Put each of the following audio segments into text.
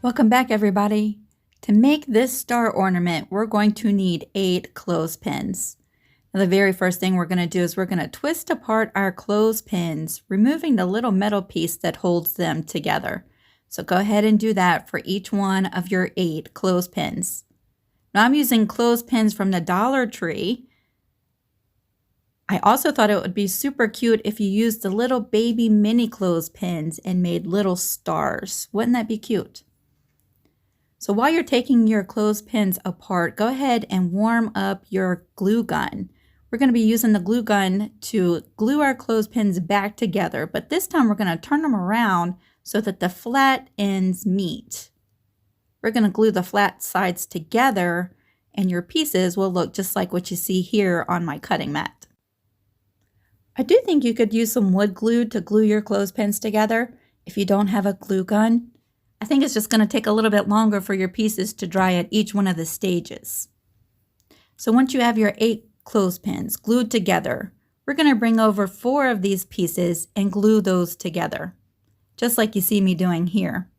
Welcome back, everybody. To make this star ornament, we're going to need 8 clothespins. Now, the very first thing we're going to do is we're going to twist apart our clothespins, removing the little metal piece that holds them together. So go ahead and do that for each one of your 8 clothespins. Now I'm using clothespins from the Dollar Tree. I also thought it would be super cute if you used the little baby mini clothespins and made little stars. Wouldn't that be cute? So while you're taking your clothespins apart, go ahead and warm up your glue gun. We're going to be using the glue gun to glue our clothespins back together, but this time we're going to turn them around so that the flat ends meet. We're going to glue the flat sides together and your pieces will look just like what you see here on my cutting mat. I do think you could use some wood glue to glue your clothespins together if you don't have a glue gun. I think it's just going to take a little bit longer for your pieces to dry at each one of the stages. So once you have your 8 clothespins glued together, we're going to bring over 4 of these pieces and glue those together, just like you see me doing here.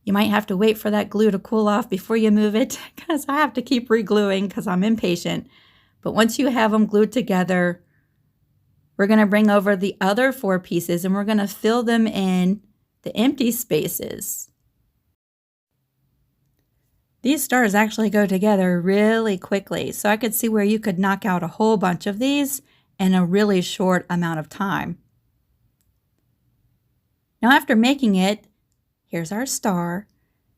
You might have to wait for that glue to cool off before you move it, because I have to keep re-gluing because I'm impatient. But once you have them glued together, we're going to bring over the other 4 pieces and we're going to fill them in the empty spaces. These stars actually go together really quickly, so I could see where you could knock out a whole bunch of these in a really short amount of time. Now after making it, here's our star.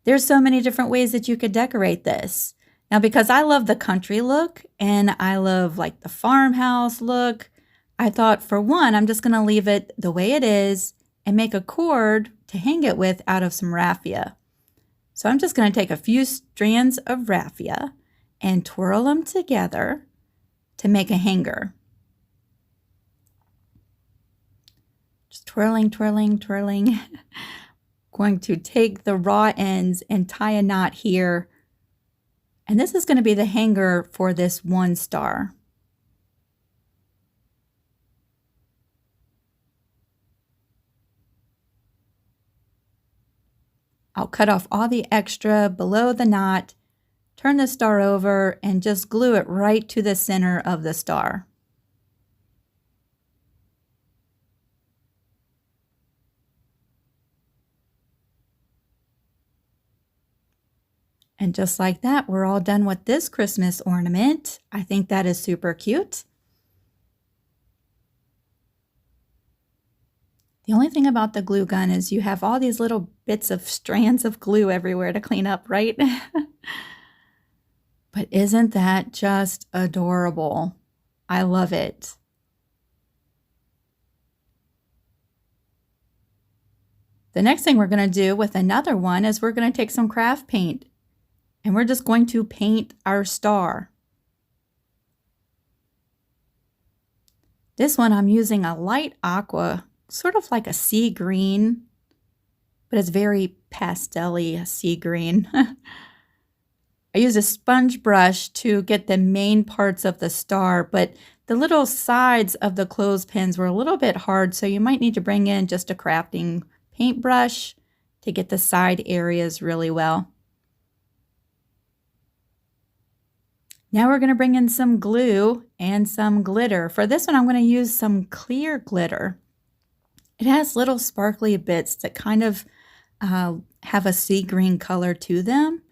There's so many different ways that you could decorate this. Now because I love the country look and I love like the farmhouse look, I thought for one, I'm just going to leave it the way it is and make a cord to hang it with out of some raffia. So I'm just going to take a few strands of raffia and twirl them together to make a hanger. Just twirling, twirling, twirling. Going to take the raw ends and tie a knot here. And this is going to be the hanger for this one star. I'll cut off all the extra below the knot, turn the star over, and just glue it right to the center of the star. And just like that, we're all done with this Christmas ornament. I think that is super cute. The only thing about the glue gun is you have all these little bits of strands of glue everywhere to clean up, right? But isn't that just adorable? I love it. The next thing we're going to do with another one is we're going to take some craft paint and we're just going to paint our star. This one I'm using a light aqua, sort of like a sea green, but it's very pastel-y sea green. I use a sponge brush to get the main parts of the star, but the little sides of the clothespins were a little bit hard, so you might need to bring in just a crafting paintbrush to get the side areas really well. Now we're going to bring in some glue and some glitter. For this one, I'm going to use some clear glitter. It has little sparkly bits that kind of have a sea green color to them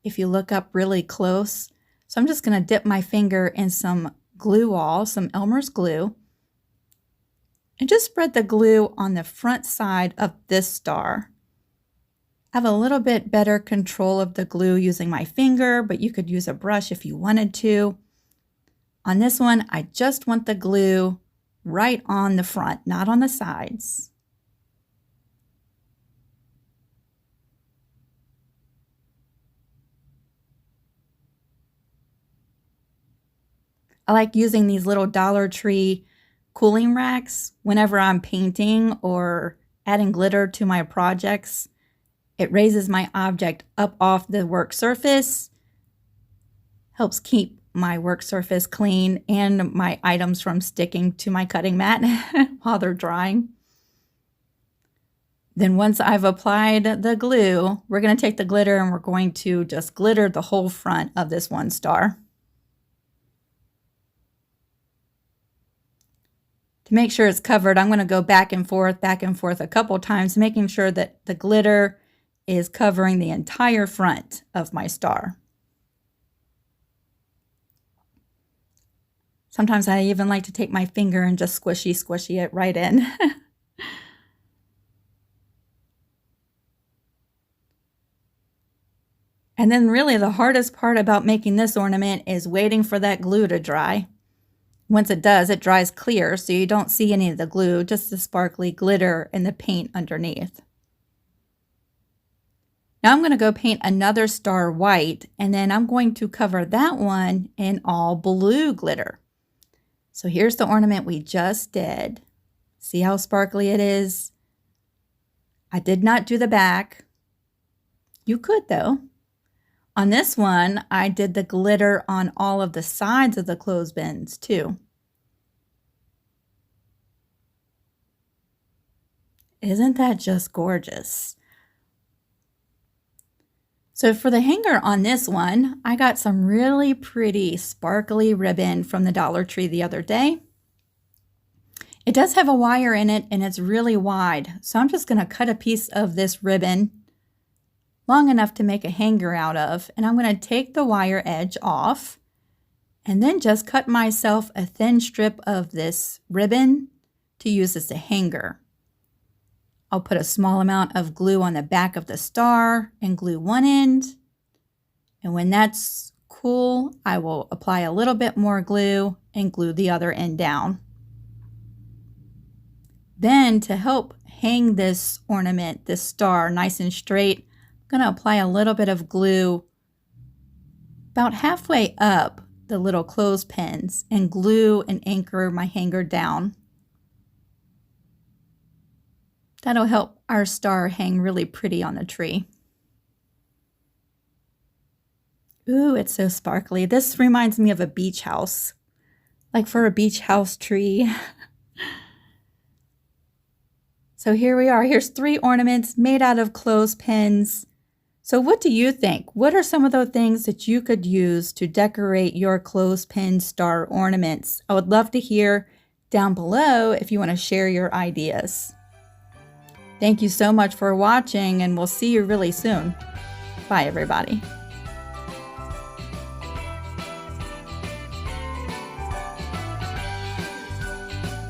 if you look up really close. So I'm just going to dip my finger in some glue all, some Elmer's glue, and just spread the glue on the front side of this star. I have a little bit better control of the glue using my finger, but you could use a brush if you wanted to. On this one, I just want the glue right on the front, not on the sides. I like using these little Dollar Tree cooling racks whenever I'm painting or adding glitter to my projects. It raises my object up off the work surface, helps keep my work surface clean and my items from sticking to my cutting mat while they're drying. Then once I've applied the glue, we're going to take the glitter and we're going to just glitter the whole front of this one star. To make sure it's covered, I'm going to go back and forth a couple times, making sure that the glitter is covering the entire front of my star. Sometimes I even like to take my finger and just squishy it right in. And then really the hardest part about making this ornament is waiting for that glue to dry. Once it does, it dries clear, so you don't see any of the glue, just the sparkly glitter and the paint underneath. Now I'm going to go paint another star white, and then I'm going to cover that one in all blue glitter. So here's the ornament we just did. See how sparkly it is? I did not do the back. You could though. On this one, I did the glitter on all of the sides of the clothespins too. Isn't that just gorgeous? So for the hanger on this one, I got some really pretty sparkly ribbon from the Dollar Tree the other day. It does have a wire in it and it's really wide. So I'm just going to cut a piece of this ribbon long enough to make a hanger out of, and I'm going to take the wire edge off and then just cut myself a thin strip of this ribbon to use as a hanger. I'll put a small amount of glue on the back of the star and glue one end, and when that's cool, I will apply a little bit more glue and glue the other end down. Then to help hang this ornament, this star, nice and straight, I'm going to apply a little bit of glue about halfway up the little clothespins and glue and anchor my hanger down. That'll help our star hang really pretty on the tree. Ooh, it's so sparkly. This reminds me of a beach house, like for a beach house tree. So here we are. Here's 3 ornaments made out of clothespins. So what do you think? What are some of the things that you could use to decorate your clothespin star ornaments? I would love to hear down below if you want to share your ideas. Thank you so much for watching, and we'll see you really soon. Bye, everybody.